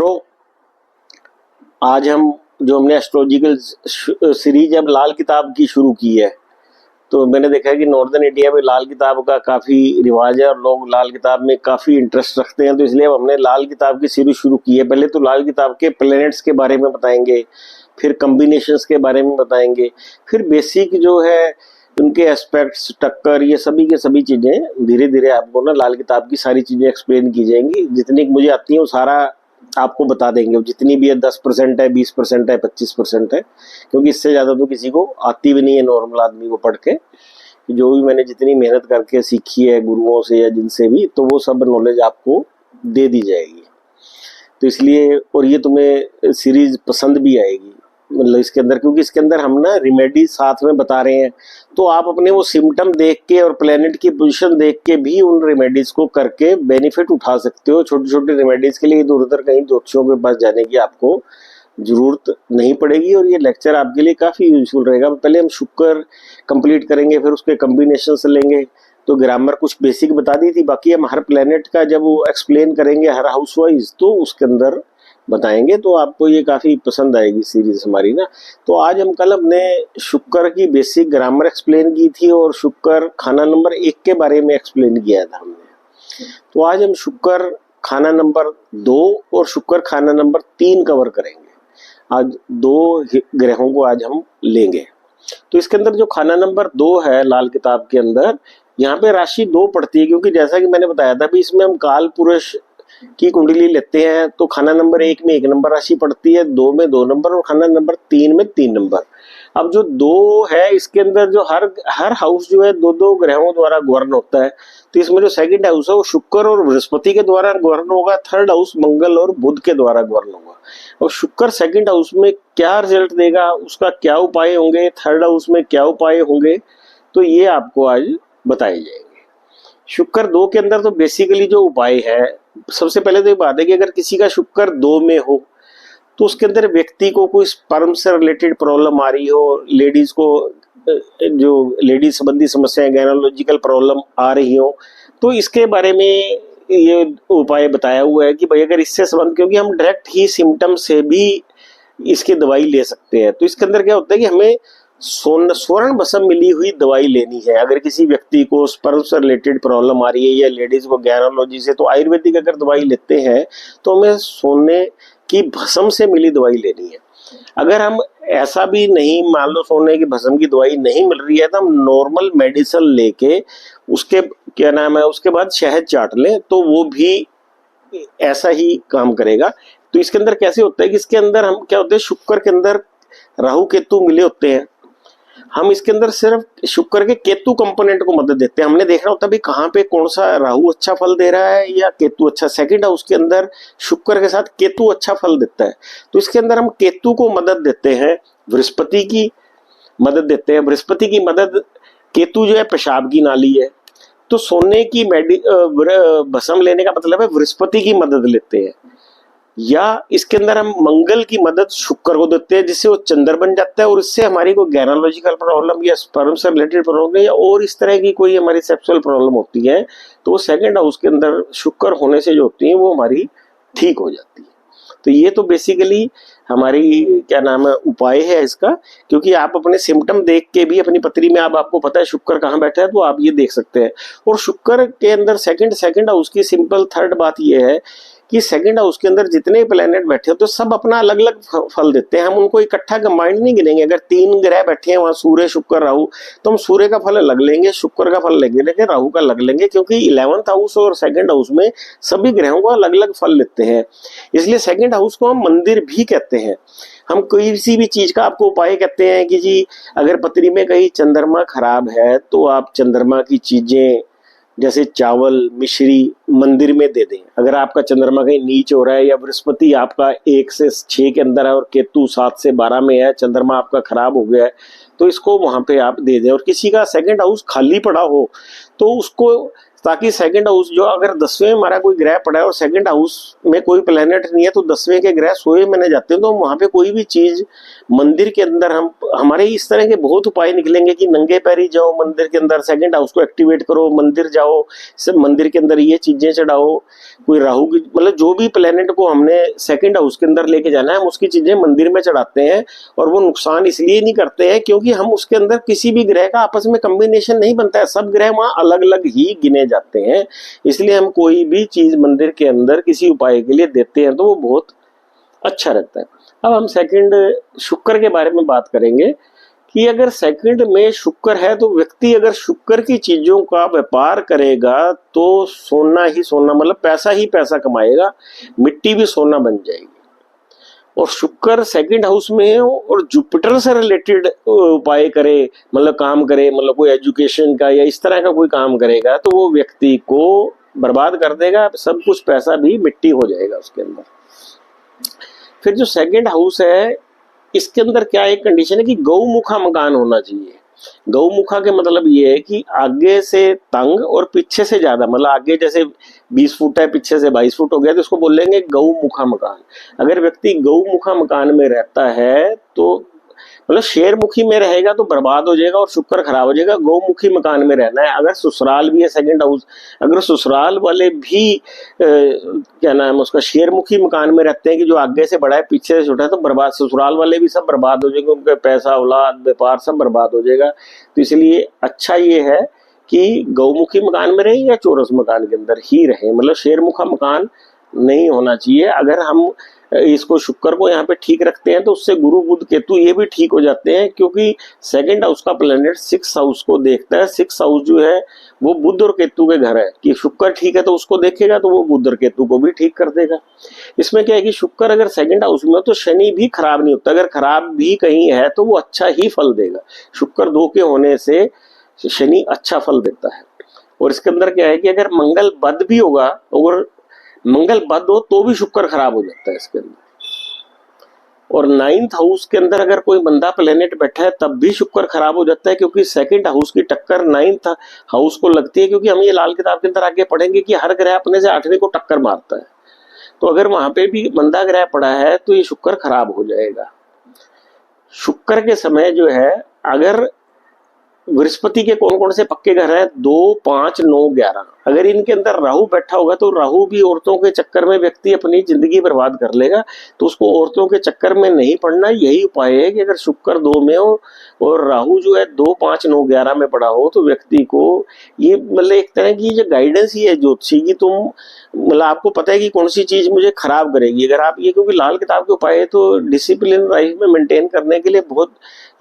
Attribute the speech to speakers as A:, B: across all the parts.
A: मित्रों, आज हमने एस्ट्रोलॉजिकल सीरीज अब लाल किताब की शुरू की है। तो मैंने देखा है कि नॉर्दर्न इंडिया में लाल किताब का काफ़ी रिवाज है और लोग लाल किताब में काफ़ी इंटरेस्ट रखते हैं। तो इसलिए अब हमने लाल किताब की सीरीज शुरू की है। पहले तो लाल किताब के प्लैनेट्स के बारे में बताएंगे, फिर कम्बिनेशंस के बारे में बताएंगे, फिर बेसिक जो है उनके एस्पेक्ट्स, टक्कर, ये सभी के सभी चीज़ें धीरे धीरे आपको ना लाल किताब की सारी चीज़ें एक्सप्लेन की जाएंगी। जितनी मुझे आती है वो सारा आपको बता देंगे। जितनी भी है 10% है, 20% है, 25% है, क्योंकि इससे ज़्यादा तो किसी को आती भी नहीं है नॉर्मल आदमी को पढ़ के। जो भी मैंने जितनी मेहनत करके सीखी है गुरुओं से या जिनसे भी, तो वो सब नॉलेज आपको दे दी जाएगी। तो इसलिए, और ये तुम्हें सीरीज पसंद भी आएगी, मतलब इसके अंदर, क्योंकि इसके अंदर हम ना रिमेडी साथ में बता रहे हैं। तो आप अपने वो सिम्टम देख के और प्लेनेट की पोजीशन देख के भी उन रेमेडीज को करके बेनिफिट उठा सकते हो। छोटी छोटी रेमेडीज के लिए इधर उधर कहीं ज्योतिषियों के पास जाने की आपको जरूरत नहीं पड़ेगी और ये लेक्चर आपके लिए काफ़ी यूजफुल रहेगा। पहले हम शुक्र कंप्लीट करेंगे, फिर उसके कम्बिनेशन से लेंगे। तो ग्रामर कुछ बेसिक बता दी थी, बाकी हम हर प्लेनेट का जब वो एक्सप्लेन करेंगे हर हाउस वाइज, तो उसके अंदर बताएंगे। तो आपको ये काफ़ी पसंद आएगी सीरीज हमारी ना। तो आज हम कल अपने शुक्र की बेसिक ग्रामर एक्सप्लेन की थी और शुक्र खाना नंबर 1 के बारे में एक्सप्लेन किया था हमने। तो आज हम शुक्र खाना नंबर 2 और शुक्र खाना नंबर 3 कवर करेंगे। आज 2 ग्रहों को आज हम लेंगे। तो इसके अंदर जो खाना नंबर 2 है लाल किताब के अंदर, यहाँ पे राशि 2 पड़ती है, क्योंकि जैसा कि मैंने बताया था भी इसमें हम काल पुरुष की कुंडली लेते हैं। तो खाना नंबर 1 में 1 नंबर राशि पड़ती है, 2 में 2 नंबर और खाना नंबर 3 में 3 नंबर। अब जो 2 है इसके अंदर जो हर हाउस जो है 2-2 ग्रहों द्वारा गवर्न होता है। तो इसमें जो सेकंड हाउस है वो शुक्र और बृहस्पति के द्वारा गवर्न होगा, थर्ड हाउस मंगल और बुध के द्वारा गवर्न होगा। और शुक्र सेकंड हाउस में क्या रिजल्ट देगा, उसका क्या उपाय होंगे, थर्ड हाउस में क्या उपाय होंगे, तो ये आपको आज बताए जाएंगे। शुक्र 2 के अंदर तो बेसिकली जो उपाय है, सबसे पहले तो ये बात है कि अगर किसी का शुक्र 2 में हो तो उसके अंदर व्यक्ति को कोई स्पर्म से रिलेटेड प्रॉब्लम आ रही हो, लेडीज को जो लेडीज संबंधी समस्याएं, गायनोलॉजिकल प्रॉब्लम आ रही हो, तो इसके बारे में ये उपाय बताया हुआ है कि भाई अगर इससे संबंध, क्योंकि हम डायरेक्ट ही सिम्टम से भी इसकी दवाई ले सकते हैं। तो इसके अंदर क्या होता है कि हमें स्वर्ण भस्म मिली हुई दवाई लेनी है। अगर किसी व्यक्ति को स्पर्म से रिलेटेड प्रॉब्लम आ रही है या लेडीज को गैनोलॉजी से, तो आयुर्वेदिक अगर दवाई लेते हैं तो हमें सोने की भस्म से मिली दवाई लेनी है। अगर हम ऐसा भी नहीं, मान लो सोने की भस्म की दवाई नहीं मिल रही है, तो हम नॉर्मल मेडिसिन लेके उसके क्या नाम है उसके बाद शहद चाट लें, तो वो भी ऐसा ही काम करेगा। तो इसके अंदर कैसे होता है कि इसके अंदर हम क्या होते हैं, शुक्र के अंदर राहु केतु मिले होते हैं। हम इसके अंदर सिर्फ शुक्र के केतु कंपोनेंट को मदद देते हैं। हमने देखना होता है भी कहाँ पे कौन सा राहु अच्छा फल दे रहा है या केतु अच्छा। सेकंड हाउस के अंदर शुक्र के साथ केतु अच्छा फल देता है, तो इसके अंदर हम केतु को मदद देते हैं, बृहस्पति की मदद देते हैं। बृहस्पति की मदद, केतु जो है पेशाब की नाली है, तो सोने की भस्म लेने का मतलब है बृहस्पति की मदद लेते हैं। या इसके अंदर हम मंगल की मदद शुक्र को देते हैं, जिससे वो चंद्र बन जाता है और इससे हमारी कोई गैनोलॉजिकल प्रॉब्लम या स्पर्म से रिलेटेड प्रॉब्लम या और इस तरह की कोई हमारी सेक्सुअल प्रॉब्लम होती है, तो वो सेकंड हाउस के अंदर शुक्र होने से जो होती है वो हमारी ठीक हो जाती है। तो ये तो बेसिकली हमारी क्या नाम है उपाय है इसका, क्योंकि आप अपने सिम्टम देख के भी अपनी पत्री में आपको पता है शुक्र कहाँ बैठा है, तो आप ये देख सकते हैं। और शुक्र के अंदर सेकंड हाउस की सिंपल थर्ड बात ये है कि सेकंड हाउस के अंदर जितने प्लेनेट बैठे हो तो सब अपना अलग अलग फल देते हैं। हम उनको इकट्ठा कंबाइंड नहीं गिनेंगे। अगर 3 ग्रह बैठे हैं वहां, सूर्य शुक्र राहु, तो हम सूर्य का फल अलग लेंगे, शुक्र का फल लेंगे, लेकिन राहु का अलग लेंगे, क्योंकि 11th हाउस और सेकंड हाउस में सभी ग्रहों को अलग अलग फल लेते हैं। इसलिए सेकंड हाउस को हम मंदिर भी कहते हैं। हम कोई सी भी चीज का आपको उपाय कहते हैं कि जी अगर पत्री में कहीं चंद्रमा खराब है तो आप चंद्रमा की चीजें जैसे चावल, मिश्री मंदिर में दे दें। अगर आपका चंद्रमा कहीं नीच हो रहा है या बृहस्पति आपका 1 से 6 के अंदर है और केतु 7 से 12 में है, चंद्रमा आपका खराब हो गया है, तो इसको वहां पे आप दे दें। और किसी का सेकंड हाउस खाली पड़ा हो तो उसको, ताकि सेकंड हाउस जो अगर 10वें में हमारा कोई ग्रह पड़ा है और सेकंड हाउस में कोई प्लेनेट नहीं है, तो 10वें के ग्रह सोए माने जाते हैं, तो वहां पे कोई भी चीज मंदिर के अंदर हम हमारे इस तरह के बहुत उपाय निकलेंगे कि नंगे पैरी जाओ मंदिर के अंदर, सेकंड हाउस को एक्टिवेट करो, मंदिर जाओ, सब मंदिर के अंदर ये चीजें चढ़ाओ, कोई राहु की, मतलब जो भी प्लेनेट को हमने सेकंड हाउस के अंदर लेके जाना है हम उसकी चीजें मंदिर में चढ़ाते हैं। और वो नुकसान इसलिए नहीं करते हैं क्योंकि हम उसके अंदर किसी भी ग्रह का आपस में कॉम्बिनेशन नहीं बनता है, सब ग्रह वहां अलग अलग ही गिने जाते हैं। इसलिए हम कोई भी चीज मंदिर के अंदर किसी उपाय के लिए देते हैं तो वो बहुत अच्छा रहता है। अब हम सेकंड शुक्र के बारे में बात करेंगे कि अगर सेकंड में शुक्र है तो व्यक्ति अगर शुक्र की चीजों का व्यापार करेगा तो सोना ही सोना, मतलब पैसा ही पैसा कमाएगा, मिट्टी भी सोना बन जाएगी। और शुक्र सेकंड हाउस में है और जुपिटर से रिलेटेड उपाय करे, मतलब काम करे, मतलब कोई एजुकेशन का या इस तरह का कोई काम करेगा तो वो व्यक्ति को बर्बाद कर देगा, सब कुछ पैसा भी मिट्टी हो जाएगा उसके अंदर। फिर जो सेकंड हाउस है इसके अंदर क्या एक कंडीशन है कि गौमुखा मकान होना चाहिए। गौमुखा के मतलब ये है कि आगे से तंग और पीछे से ज्यादा, मतलब आगे जैसे 20 फुट है पीछे से 22 फुट हो गया तो इसको बोलेंगे गौमुखा मकान। अगर व्यक्ति गौमुखा मकान में रहता है तो मतलब शेरमुखी में रहेगा तो बर्बाद हो जाएगा और शुक्र खराब हो जाएगा। गौमुखी मकान में रहना है। अगर ससुराल भी है सेकंड हाउस, अगर ससुराल वाले भी क्या नाम उसका शेरमुखी मकान में रहते हैं कि जो आगे से बड़ा है पीछे से छोटा है तो बर्बाद, ससुराल वाले भी सब बर्बाद हो जाएंगे, उनके पैसा औलाद व्यापार सब बर्बाद हो जाएगा। तो इसलिए अच्छा ये है कि गौमुखी मकान में रहे या चौरस मकान के अंदर ही रहे, मतलब शेरमुखा मकान नहीं होना चाहिए। अगर हम इसको शुक्र को यहाँ पे ठीक रखते हैं तो उससे गुरु बुध केतु ये भी ठीक हो जाते हैं क्योंकि सेकंड हाउस का प्लेनेट 6 हाउस को देखता है। 6 हाउस जो है वो बुध और केतु के घर है कि शुक्र ठीक है तो उसको देखेगा तो वो बुध और केतु को भी ठीक कर देगा। इसमें क्या है कि शुक्र अगर सेकंड हाउस में हो तो शनि भी खराब नहीं होता, अगर खराब भी कहीं है तो वो अच्छा ही फल देगा। शुक्र 2 के होने से शनि अच्छा फल देता है। और इसके अंदर क्या है कि अगर मंगल बद भी होगा, अगर मंगल बद हो तो भी शुक्र खराब हो जाता है इसके अंदर। और 9th हाउस के अंदर अगर कोई बंदा प्लेनेट बैठा है तब भी शुक्र खराब हो जाता है क्योंकि सेकंड हाउस की टक्कर 9th हाउस को लगती है। क्योंकि हम ये लाल किताब के अंदर आगे पढ़ेंगे कि हर ग्रह अपने से 8वें को टक्कर मारता है, तो अगर वहां पे भी मंदा ग्रह पड़ा है तो ये शुक्र खराब हो जाएगा। शुक्र के समय जो है अगर बृहस्पति के कौन कौन से पक्के घर है 2, 5, 9, 11, अगर इनके अंदर राहु बैठा होगा तो राहु भी औरतों के चक्कर में व्यक्ति अपनी जिंदगी बर्बाद कर लेगा। तो उसको औरतों के चक्कर में नहीं पड़ना, यही उपाय है कि अगर शुक्र 2 में हो और राहु जो है 2, 5, 9, 11 में पड़ा हो तो व्यक्ति को ये मतलब एक तरह की जो गाइडेंस ही है ज्योतिषी की, तुम मतलब आपको पता है कि कौन सी चीज मुझे खराब करेगी। अगर आप ये, क्योंकि लाल किताब के उपाय है तो डिसिप्लिन लाइफ में मेंटेन करने के लिए बहुत,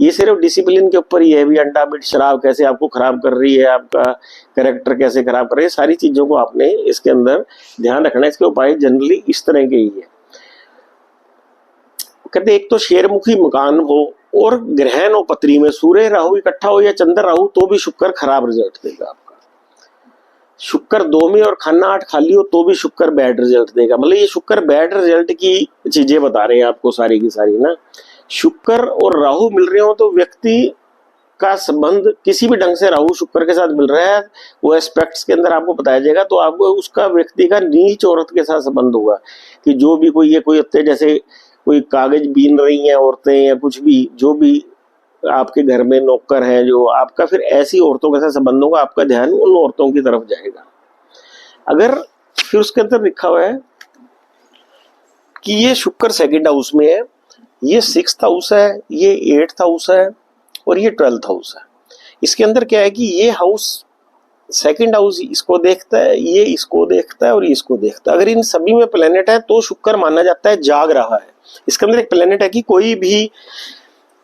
A: ये सिर्फ डिसिप्लिन के ऊपर ही है भी, अंडा मीट शराब कैसे आपको खराब कर रही है, आपका कैरेक्टर कैसे खराब कर रही है, सारी चीजों को आपने इसके अंदर ध्यान रखना है। इसके उपाय जनरली इस तरह के ही है। कहते एक तो शेरमुखी मकान हो और ग्रहण हो पत्री में, सूर्य राहु इकट्ठा हो या चंद्र राहु तो भी शुक्र खराब रिजल्ट देगा आपका। शुक्र 2 में और खाना 8 खाली हो तो भी शुक्र बैड रिजल्ट देगा। मतलब ये शुक्र बैड रिजल्ट की चीजें बता रहे हैं आपको सारी की सारी ना। शुक्र और राहु मिल रहे हो तो व्यक्ति का संबंध किसी भी ढंग से राहु शुक्र के साथ मिल रहा है, वो एस्पेक्ट्स के अंदर आपको बताया जाएगा तो आपको उसका व्यक्ति का नीच औरत के साथ संबंध होगा कि जो भी कोई ये कोई होते हैं जैसे कोई कागज बीन रही हैं औरतें या कुछ भी, जो भी आपके घर में नौकर है जो आपका, फिर ऐसी औरतों के साथ संबंध होगा, आपका ध्यान उन औरतों की तरफ जाएगा। अगर फिर उसके अंदर लिखा हुआ है कि ये शुक्र सेकंड हाउस में है, ये 6th हाउस है, ये 8th हाउस है और ये 12th हाउस है। इसके अंदर क्या है कि ये हाउस सेकंड हाउस इसको देखता है, ये इसको देखता है और ये इसको देखता है। अगर इन सभी में प्लेनेट है तो शुक्र माना जाता है जाग रहा है। इसके अंदर एक प्लेनेट है कि कोई भी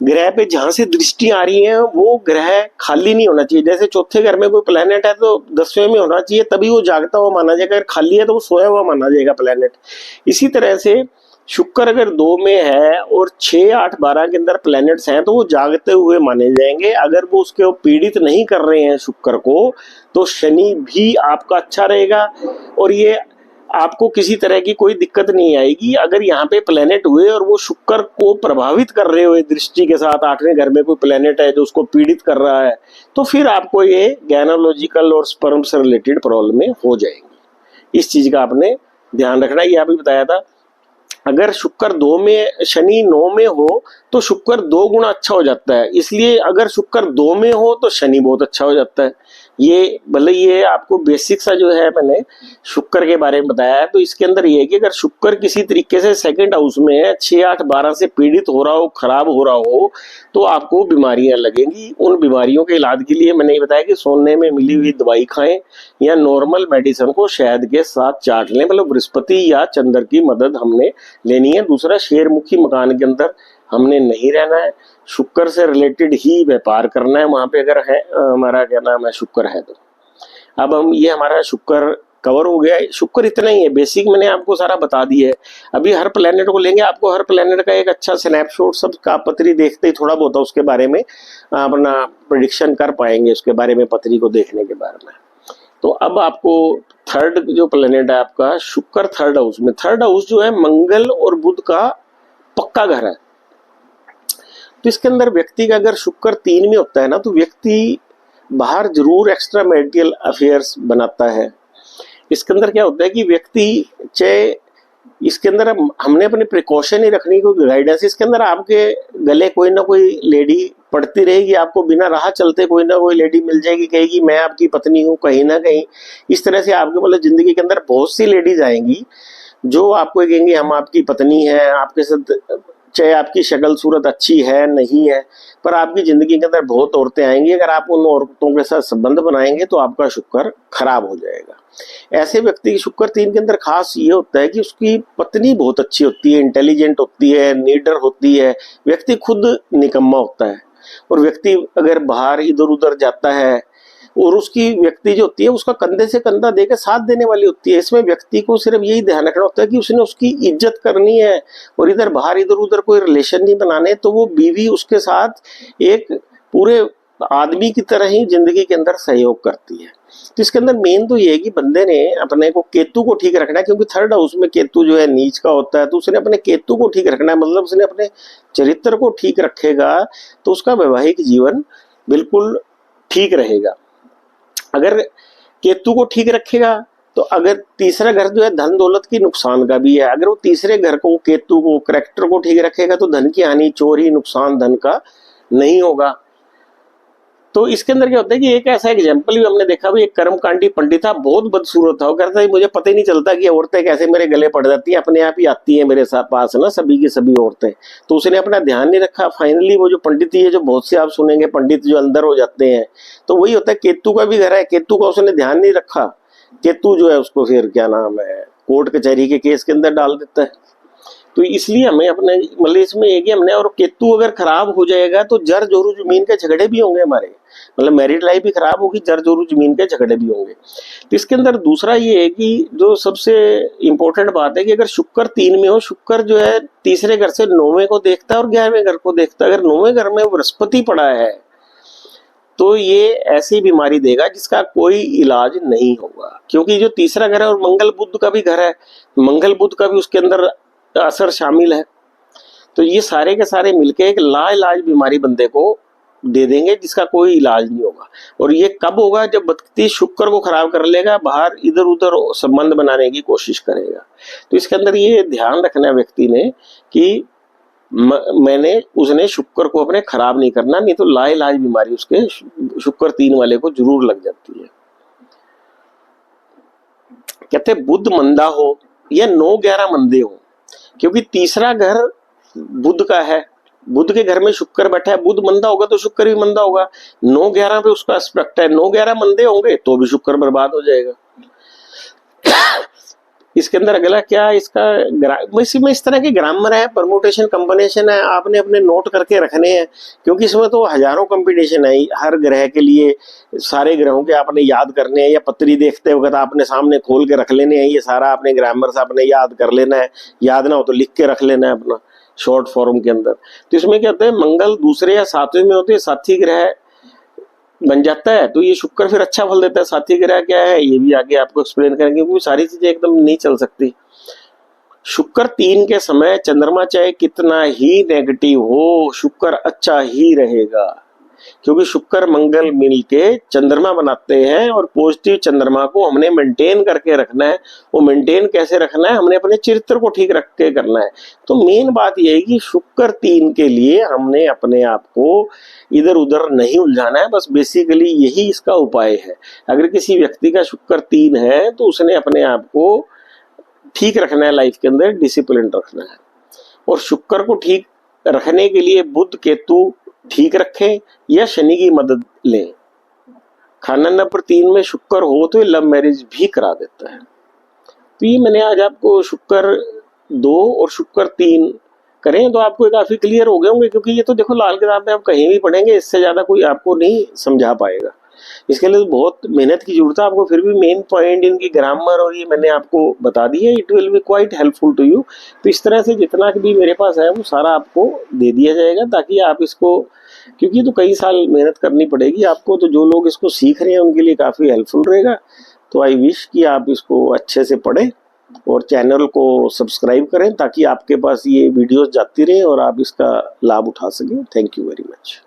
A: ग्रह पे जहां से दृष्टि आ रही है वो ग्रह खाली नहीं होना चाहिए। जैसे चौथे घर में कोई प्लेनेट है तो 10वें में होना चाहिए, तभी वो जागता हुआ माना जाएगा। अगर खाली है तो वो सोया हुआ माना जाएगा प्लेनेट। इसी तरह से शुक्र अगर 2 में है और 6, 8, 12 के अंदर प्लैनेट्स हैं तो वो जागते हुए माने जाएंगे। अगर वो उसके पीड़ित नहीं कर रहे हैं शुक्र को तो शनि भी आपका अच्छा रहेगा और ये आपको किसी तरह की कोई दिक्कत नहीं आएगी। अगर यहाँ पे प्लैनेट हुए और वो शुक्र को प्रभावित कर रहे हुए दृष्टि के साथ 8वें घर में कोई प्लैनेट है जो उसको पीड़ित कर रहा है तो फिर आपको ये गैनोलॉजिकल और स्पर्म से रिलेटेड प्रॉब्लम हो जाएंगी। इस चीज का आपने ध्यान रखना। ये अभी बताया था अगर शुक्र 2 में, शनि 9 में हो तो शुक्र 2 गुना अच्छा हो जाता है। इसलिए अगर शुक्र 2 में हो तो शनि बहुत अच्छा हो जाता है। ये भले ये आपको बेसिक सा जो है मैंने शुक्र के बारे में बताया है, तो इसके अंदर ये है कि अगर शुक्र किसी तरीके से सेकंड हाउस में है, 6, 8, 12 से पीड़ित हो रहा हो, खराब हो रहा हो, तो आपको बीमारियां लगेंगी। उन बीमारियों के इलाज के लिए मैंने ये बताया कि सोने में मिली हुई दवाई खाएं या नॉर्मल मेडिसिन को शहद के साथ चाट लें। मतलब बृहस्पति या चंद्र की मदद हमने लेनी है। दूसरा, शेरमुखी मकान के अंदर हमने नहीं रहना है। शुक्र से रिलेटेड ही व्यापार करना है वहां पे, अगर है हमारा क्या नाम है शुक्र है तो। अब हम ये हमारा शुक्र कवर हो गया। शुक्र इतना ही है, बेसिक मैंने आपको सारा बता दिया है। अभी हर प्लेनेट को लेंगे, आपको हर प्लेनेट का एक अच्छा स्नैपशॉट सब का पत्री देखते ही थोड़ा बहुत उसके बारे में अपना प्रेडिक्शन कर पाएंगे, उसके बारे में पत्री को देखने के बारे में। तो अब आपको थर्ड जो प्लेनेट है आपका शुक्र, थर्ड हाउस में। थर्ड हाउस जो है मंगल और बुध का पक्का घर है। तो इसके अंदर व्यक्ति का अगर शुक्र 3 में होता है ना, तो व्यक्ति बाहर जरूर एक्स्ट्रा मैरिटल अफेयर्स बनाता है। इसके अंदर क्या होता है कि व्यक्ति चाहे, इसके अंदर हमने अपनी प्रिकॉशन ही रखनी, कोई गाइडेंस। इसके अंदर आपके गले कोई ना कोई लेडी पड़ती रहेगी, आपको बिना राह चलते कोई ना कोई लेडी मिल जाएगी, कहेगी मैं आपकी पत्नी हूँ, कहीं ना कहीं इस तरह से आपके मतलब जिंदगी के अंदर बहुत सी लेडीज आएंगी जो आपको कहेंगे हम आपकी पत्नी है। आपके साथ चाहे आपकी शक्ल सूरत अच्छी है नहीं है, पर आपकी जिंदगी के अंदर बहुत औरतें आएंगी। अगर आप उन औरतों के साथ संबंध बनाएंगे तो आपका शुक्र खराब हो जाएगा। ऐसे व्यक्ति की शुक्र 3 के अंदर खास ये होता है कि उसकी पत्नी बहुत अच्छी होती है, इंटेलिजेंट होती है, नीडर होती है। व्यक्ति खुद निकम्मा होता है, और व्यक्ति अगर बाहर इधर उधर जाता है और उसकी व्यक्ति जो होती है उसका कंधे से कंधा देकर साथ देने वाली होती है। इसमें व्यक्ति को सिर्फ यही ध्यान रखना होता है कि उसने उसकी इज्जत करनी है और इधर बाहर इधर उधर कोई रिलेशन नहीं बनाने। तो वो बीवी उसके साथ एक पूरे आदमी की तरह ही जिंदगी के अंदर सहयोग करती है। तो इसके अंदर मेन तो ये है कि बंदे ने अपने को केतु को ठीक रखना है, क्योंकि थर्ड हाउस में केतु जो है नीच का होता है। तो उसने अपने केतु को ठीक रखना है, मतलब उसने अपने चरित्र को ठीक रखेगा तो उसका वैवाहिक जीवन बिल्कुल ठीक रहेगा। अगर केतु को ठीक रखेगा तो अगर तीसरा घर जो है धन दौलत की नुकसान का भी है, अगर वो तीसरे घर को केतु को करैक्टर को ठीक रखेगा तो धन की हानि, चोरी, नुकसान धन का नहीं होगा। तो इसके अंदर क्या होता है कि एक ऐसा एग्जाम्पल भी हमने देखा, भी एक कर्मकांडी पंडित था, बहुत बदसूरत था। वो कहता है मुझे पता ही नहीं चलता कि औरतें कैसे मेरे गले पड़ जाती हैं, अपने आप ही आती है मेरे साथ पास ना सभी की सभी औरतें। तो उसने अपना ध्यान नहीं रखा। फाइनली वो जो पंडित ही है, जो बहुत से आप सुनेंगे पंडित जो अंदर हो जाते हैं, तो वही होता है केतु का भी घर है, केतु का उसने ध्यान नहीं रखा। केतु जो है उसको फिर क्या नाम है कोर्ट कचहरी के केस के अंदर डाल देता है। तो इसलिए हमें अपने मतलब इसमें एक ही हमने, और केतु अगर खराब हो जाएगा तो जर जोरू जमीन के झगड़े भी होंगे हमारे, मतलब मैरिड लाइफ भी खराब होगी, जर जोरू जमीन के झगड़े भी होंगे। तो इसके अंदर दूसरा ये है कि जो सबसे इंपॉर्टेंट बात है कि अगर शुक्र 3 में हो, शुक्र जो है तीसरे घर से 9वें को देखता है और 11वें घर को देखता है। अगर 9वें घर में बृहस्पति पड़ा है तो ये ऐसी बीमारी देगा जिसका कोई इलाज नहीं होगा, क्योंकि जो तीसरा घर है और मंगल बुध का भी घर है, मंगल बुध का भी उसके अंदर असर शामिल है। तो ये सारे के सारे मिलके एक लाइलाज बीमारी बंदे को दे देंगे जिसका कोई इलाज नहीं होगा। और ये कब होगा? जब व्यक्ति शुक्र को खराब कर लेगा, बाहर इधर उधर संबंध बनाने की कोशिश करेगा। तो इसके अंदर ये ध्यान रखना है व्यक्ति ने कि उसने शुक्र को अपने खराब नहीं करना, नहीं तो लाइलाज बीमारी उसके शुक्र 3 वाले को जरूर लग जाती है। कहते बुध मंदा हो या 9-11 मंदे हो, क्योंकि तीसरा घर बुध का है, बुध के घर में शुक्र बैठा है। बुध मंदा होगा तो शुक्र भी मंदा होगा। 9-11 पे उसका एस्पेक्ट है, 9-11 मंदे होंगे तो भी शुक्र बर्बाद हो जाएगा। इसके अंदर अगला क्या इसका में इस तरह के ग्रामर है, परमुटेशन कॉम्बिनेशन है, आपने अपने नोट करके रखने हैं, क्योंकि इसमें तो हजारों कॉम्बिनेशन है हर ग्रह के लिए। सारे ग्रहों के आपने याद करने हैं, या पत्री देखते वक्त आपने सामने खोल के रख लेने हैं। ये सारा आपने ग्रामर से आपने याद कर लेना है, याद ना हो तो लिख के रख लेना है अपना शॉर्ट फॉर्म के अंदर। तो इसमें क्या होता है, मंगल दूसरे या 7वें में होते हैं, साथी ग्रह बन जाता है, तो ये शुक्र फिर अच्छा फल देता है। साथी ग्रह क्या है ये भी आगे आपको एक्सप्लेन करेंगे, क्योंकि सारी चीजें एकदम नहीं चल सकती। शुक्र 3 के समय चंद्रमा चाहे कितना ही नेगेटिव हो, शुक्र अच्छा ही रहेगा। क्योंकि शुक्र मंगल मिलके चंद्रमा बनाते हैं और पॉजिटिव चंद्रमा को हमने मेंटेन करके रखना है। वो मेंटेन कैसे रखना है, हमने अपने चरित्र को ठीक रख के करना है। तो मेन बात यह है कि शुक्र 3 के लिए हमने अपने आप को इधर उधर नहीं उलझाना है, बस बेसिकली यही इसका उपाय है। अगर किसी व्यक्ति का शुक्र 3 है तो उसने अपने आप को ठीक रखना है, लाइफ के अंदर डिसिप्लिन रखना है। और शुक्र को ठीक रखने के लिए बुध केतु ठीक रखें या शनि की मदद लें। खाना नंबर 3 में शुक्र हो तो ये लव मैरिज भी करा देता है। तो ये मैंने आज आपको शुक्र 2 और शुक्र 3 करें तो आपको काफी क्लियर हो गए होंगे, क्योंकि ये तो देखो लाल किताब में आप कहीं भी पढ़ेंगे, इससे ज्यादा कोई आपको नहीं समझा पाएगा। इसके लिए तो बहुत मेहनत की जरूरत है आपको, फिर भी मेन पॉइंट इनकी ग्रामर और ये मैंने आपको बता दिया, it will be quite helpful to you. तो इस तरह से जितना भी मेरे पास है वो सारा आपको दे दिया जाएगा, ताकि आप इसको, क्योंकि तो कई साल मेहनत करनी पड़ेगी आपको, तो जो लोग इसको सीख रहे हैं उनके लिए काफ़ी हेल्पफुल रहेगा। तो आई विश कि आप इसको अच्छे से पढ़ें और चैनल को सब्सक्राइब करें, ताकि आपके पास ये वीडियोस जाती रहे और आप इसका लाभ उठा सकें। Thank you very much.